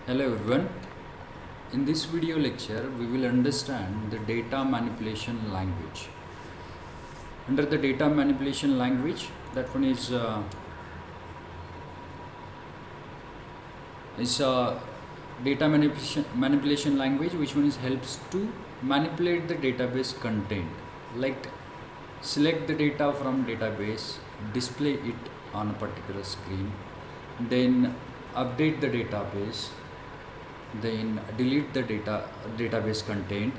Hello everyone. In this video lecture, we will understand the data manipulation language. Under the data manipulation language, that one is data manipulation language, which one is helps to manipulate the database content, like select the data from database, display it on a particular screen, then update the database, then delete the database content.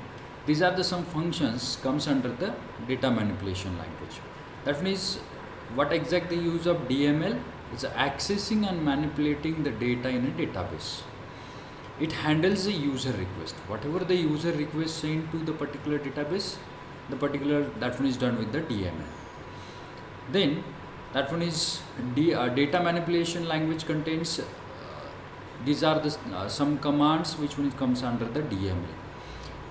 These are the some functions comes under the data manipulation language. That means what exactly use of DML is accessing and manipulating the data in a database. It handles the user request. Whatever the user request sent to the particular database, the particular that one is done with the DML. Then that one is data manipulation language contains these are the some commands which one comes under the DML,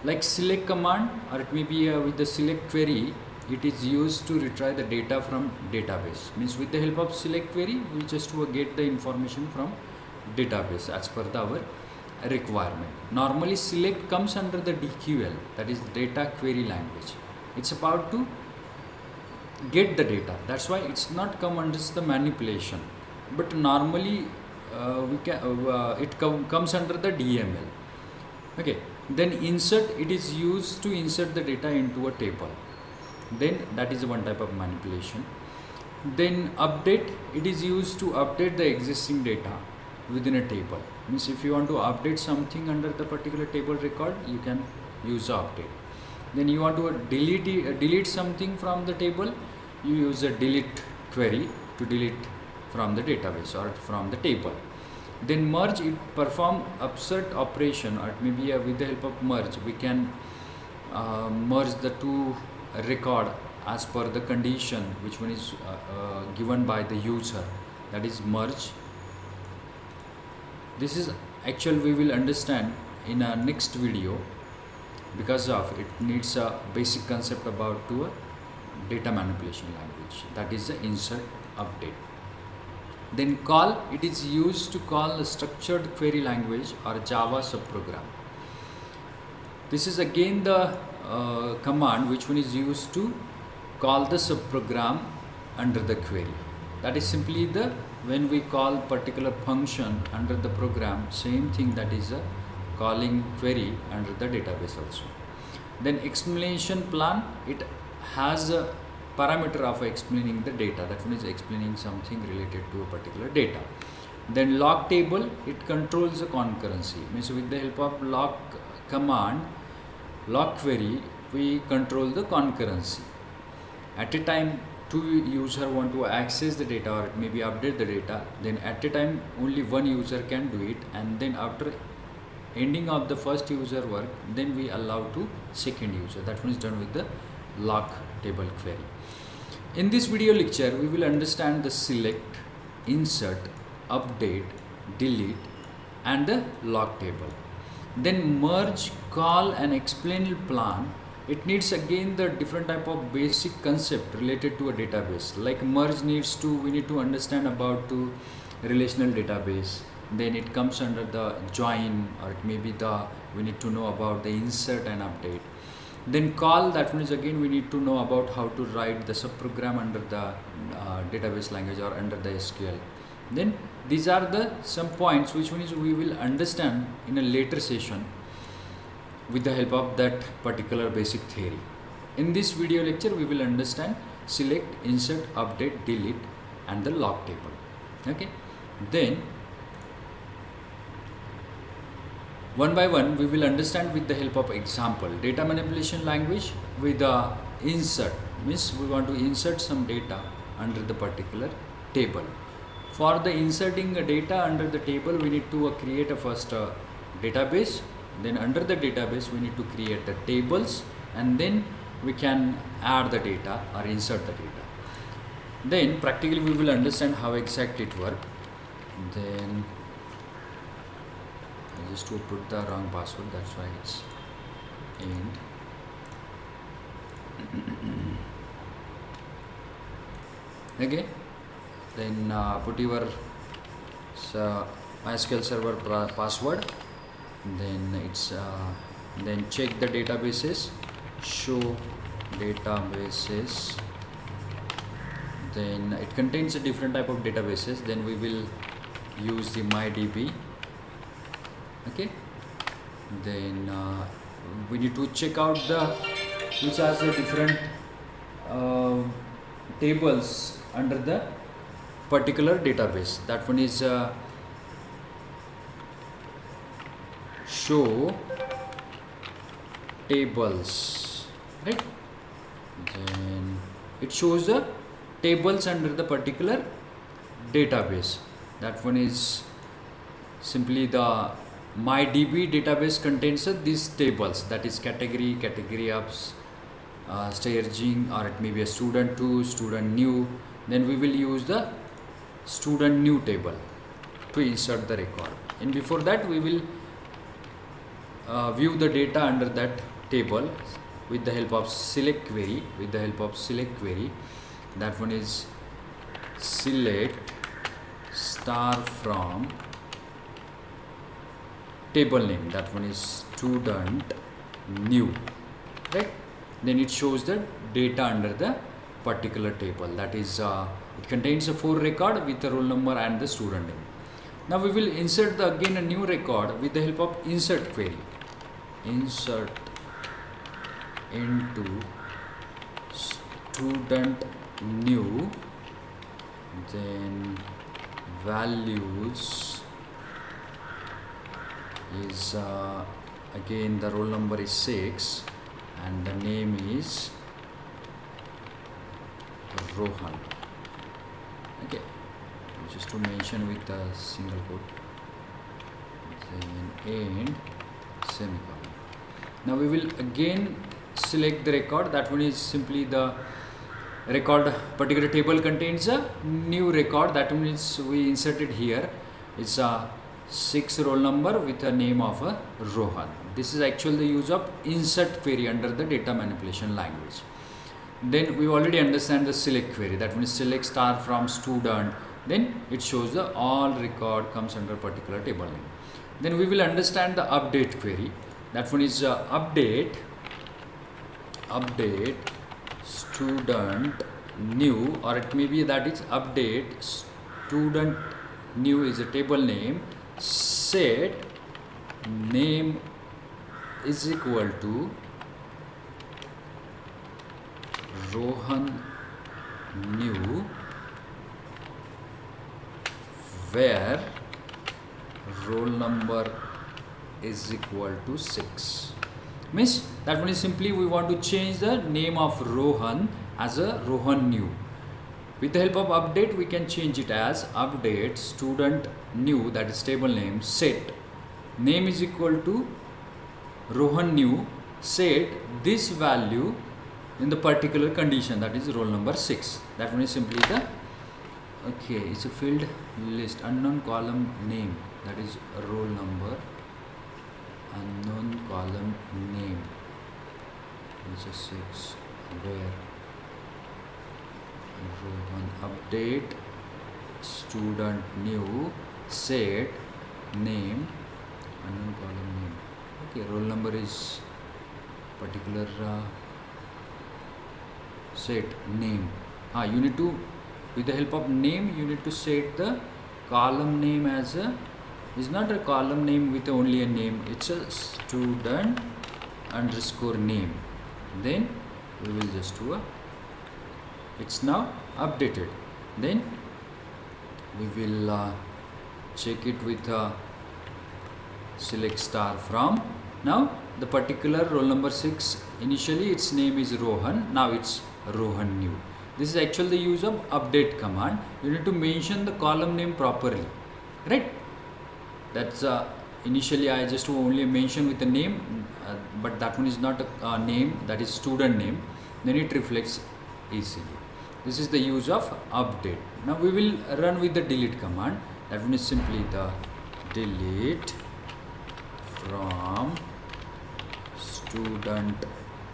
like select command, or it may be with the select query. It is used to retrieve the data from database. Means with the help of select query, we just get the information from database as per our requirement. Normally select comes under the DQL, that is data query language. It's about to get the data. That's why it's not come under the manipulation, but normally comes under the DML. Okay, then insert, it is used to insert the data into a table. Then that is one type of manipulation. Then update, it is used to update the existing data within a table. Means if you want to update something under the particular table record, you can use update. Then you want to delete something from the table, you use a delete query to delete from the database or from the table. Then merge, it perform upsert operation, or it may be with the help of merge we can merge the two record as per the condition which one is given by the user, that is merge. This is actual we will understand in our next video, because of it needs a basic concept about to a data manipulation language, that is the insert, update. Then call, it is used to call a structured query language or Java subprogram. This is again the command which one is used to call the subprogram under the query. That is simply the when we call particular function under the program, same thing, that is a calling query under the database also. Then explanation plan, it has a parameter of explaining the data, that one is explaining something related to a particular data. Then log table, it controls the concurrency. Means with the help of log command, log query, we control the concurrency. At a time two user want to access the data, or it may be update the data, then at a time only one user can do it, and then after ending of the first user work, then we allow to second user. That one is done with the log table query. In this video lecture, we will understand the select, insert, update, delete and the log table. Then merge, call and explain plan. It needs again the different type of basic concept related to a database. Like merge needs to, we need to understand about to relational database. Then it comes under the join, or it may be the, we need to know about the insert and update. Then call, that means again we need to know about how to write the subprogram under the database language or under the SQL. Then these are the some points which one is we will understand in a later session with the help of that particular basic theory. In this video lecture, we will understand select, insert, update, delete and the log table. Okay. Then one by one we will understand with the help of example. Data manipulation language with the insert, means we want to insert some data under the particular table. For the inserting data under the table, we need to create a first database. Then under the database we need to create the tables, and then we can add the data or insert the data. Then practically we will understand how exactly it works. Then I just to put the wrong password, that's why it's end. Okay, then put your MySQL server password. Then it's then check the databases, show databases. Then it contains a different type of databases. Then we will use the MyDB. Okay. Then we need to check out the which has the different tables under the particular database. That one is show tables, right? Then it shows the tables under the particular database. That one is simply the MyDB database contains these tables, that is category ups, staging, or it may be a student to student new. Then we will use the student new table to insert the record, and before that we will view the data under that table with the help of select query. That one is select star from table name, that one is student new, right? Then it shows the data under the particular table, that is it contains a 4 record with the roll number and the student name. Now we will insert again a new record with the help of insert query. Insert into student new, then values is again the roll number is 6 and the name is Rohan. Okay, just to mention with a single quote, then end semicolon. Now we will again select the record. That one is simply the record, particular table contains a new record, that means we inserted here. It's a 6 roll number with a name of a Rohan. This is actually the use of insert query under the data manipulation language. Then we already understand the select query, that means select star from student, then it shows the all record comes under particular table name. Then we will understand the update query. That one is update student new, or it may be that is update student new is a table name, set name is equal to Rohan new, where roll number is equal to 6. Means that one is simply we want to change the name of Rohan as a Rohan new. With the help of update we can change it as update student new, that is table name, set name is equal to Rohan new, set this value in the particular condition, that is roll number 6. That one is simply the okay, it's a field list, unknown column name, that is roll number, unknown column name, which is 6, where Rohan update student new, set name, unknown column name. Okay, roll number is particular set name. You need to, with the help of name, you need to set the column name as a, is not a column name with only a name, it's a student underscore name. Then we will just do a, it's now updated. Then we will check it with select star from. Now the particular roll number 6, initially its name is Rohan, now it's Rohan new. This is actually the use of update command. You need to mention the column name properly, right? That's initially I just only mention with the name, but that one is not a name, that is student name. Then it reflects easily. This is the use of update. Now we will run with the delete command. That one is simply the delete from student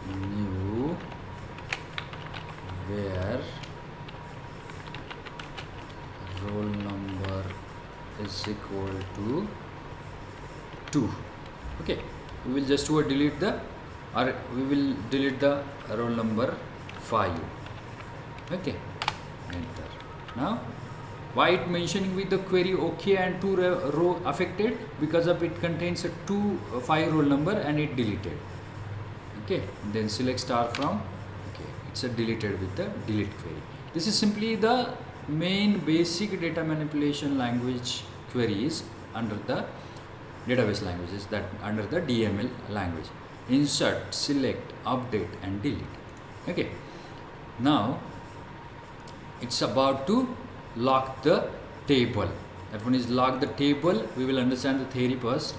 new, where roll number is equal to 2. Okay, we will just delete the, or we will delete the roll number 5. Okay, enter. Now why it mentioning with the query okay and 2 row affected? Because of it contains a 5 roll number and it deleted. Okay, then select star from, okay, it's a deleted with the delete query. This is simply the main basic data manipulation language queries under the database languages, that under the DML language: insert, select, update and delete. Okay, now it's about to lock the table. That one is lock the table. We will understand the theory first.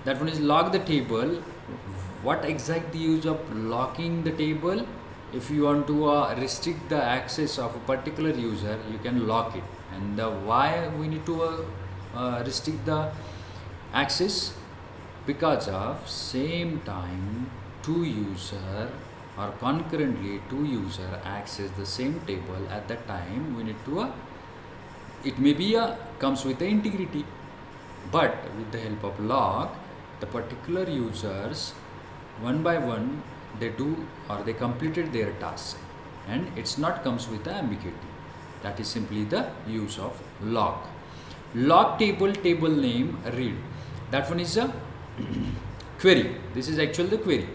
That one is lock the table. What exact the use of locking the table? If you want to restrict the access of a particular user, you can lock it. And why we need to restrict the access? Because of same time two user or concurrently two user access the same table at that time, we need to it may be comes with the integrity, but with the help of lock, the particular users one by one they do or they completed their task, and it's not comes with the ambiguity. That is simply the use of lock. Lock table, table name, read. That one is a query. This is actually the query.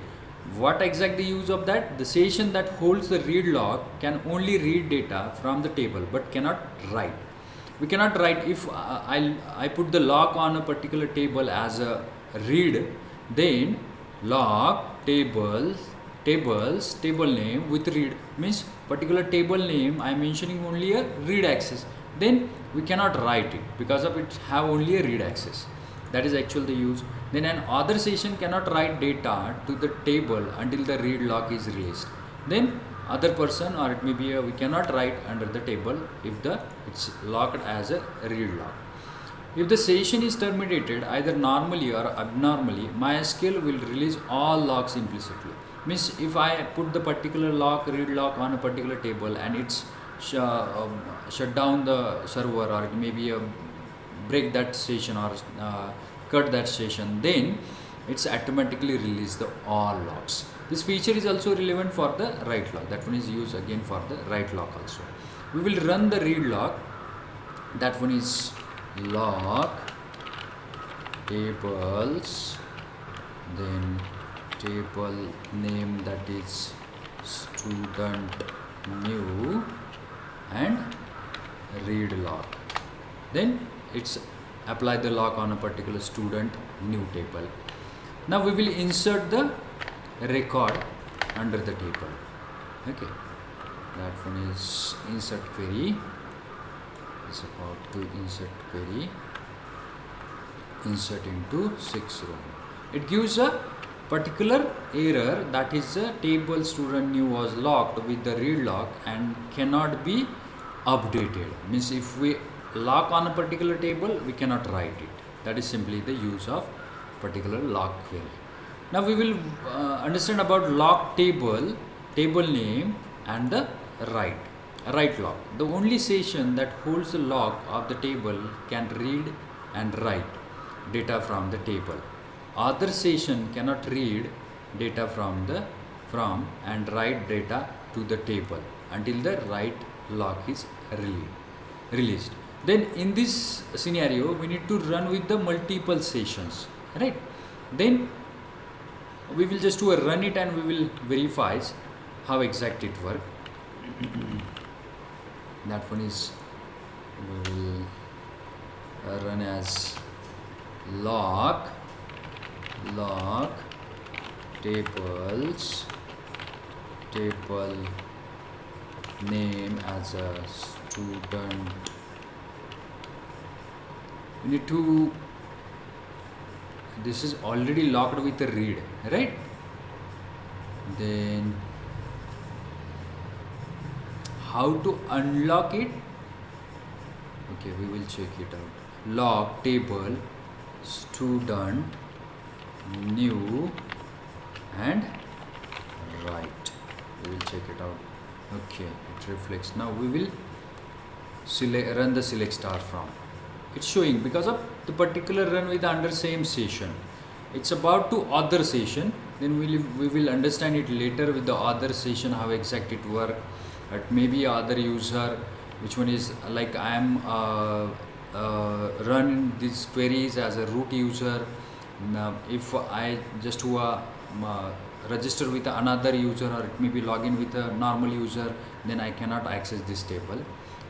What exactly use of that? The session that holds the read log can only read data from the table but cannot write. We cannot write. If I put the lock on a particular table as a read, then lock table name with read means particular table name I am mentioning only a read access, then we cannot write it because of it have only a read access. That is actually the use. Then an other session cannot write data to the table until the read lock is released. Then other person, or it may be we cannot write under the table if it's locked as a read lock. If the session is terminated either normally or abnormally, MySQL will release all locks implicitly. Means if I put the particular lock, read lock on a particular table and it's shut down the server, or it may be break that session or cut that session, then it's automatically release the all locks. This feature is also relevant for the write lock. That one is used again for the write lock also. We will run the read lock. That one is lock tables, then table name, that is student new, and read lock. Then it's apply the lock on a particular student new table. Now we will insert the record under the table. Okay, that one is insert query. It's about to insert query, insert into 6 row. It gives a particular error, that is the table student new was locked with the read lock and cannot be updated. Means if we lock on a particular table, we cannot write it. That is simply the use of particular lock query. Now we will understand about lock table, table name, and the write lock. The only session that holds the lock of the table can read and write data from the table. Other session cannot read data from and write data to the table until the write lock is released. Then in this scenario we need to run with the multiple sessions, right? Then we will just do a run it and we will verify how exact it works. That one is, we will run as lock tables, table name as a student. We need to, this is already locked with a read, right? Then how to unlock it? Okay, we will check it out. Lock table student new and write. We will check it out. Okay, it reflects. Now we will run the select star from. it's showing because of the particular run with under same session. It's about to other session, then we will understand it later with the other session how exact it work. It may be other user, which one is like I am run these queries as a root user. Now, if I just register with another user, or it may be login with a normal user, then I cannot access this table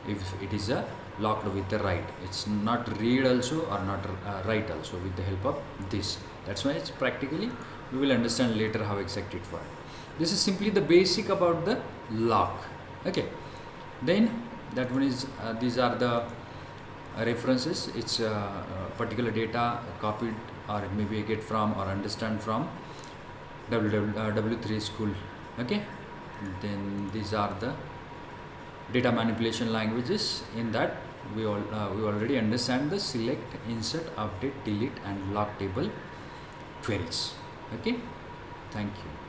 if it is a locked with the write. It's not read also or not write also with the help of this. That's why it's practically we will understand later how exact it works. This is simply the basic about the lock. Okay, then that one is these are the references. It's particular data copied, or it may be get from or understand from W3 school. Okay, then these are the data manipulation languages. In that we already understand the select, insert, update, delete and lock table queries. Okay, thank you.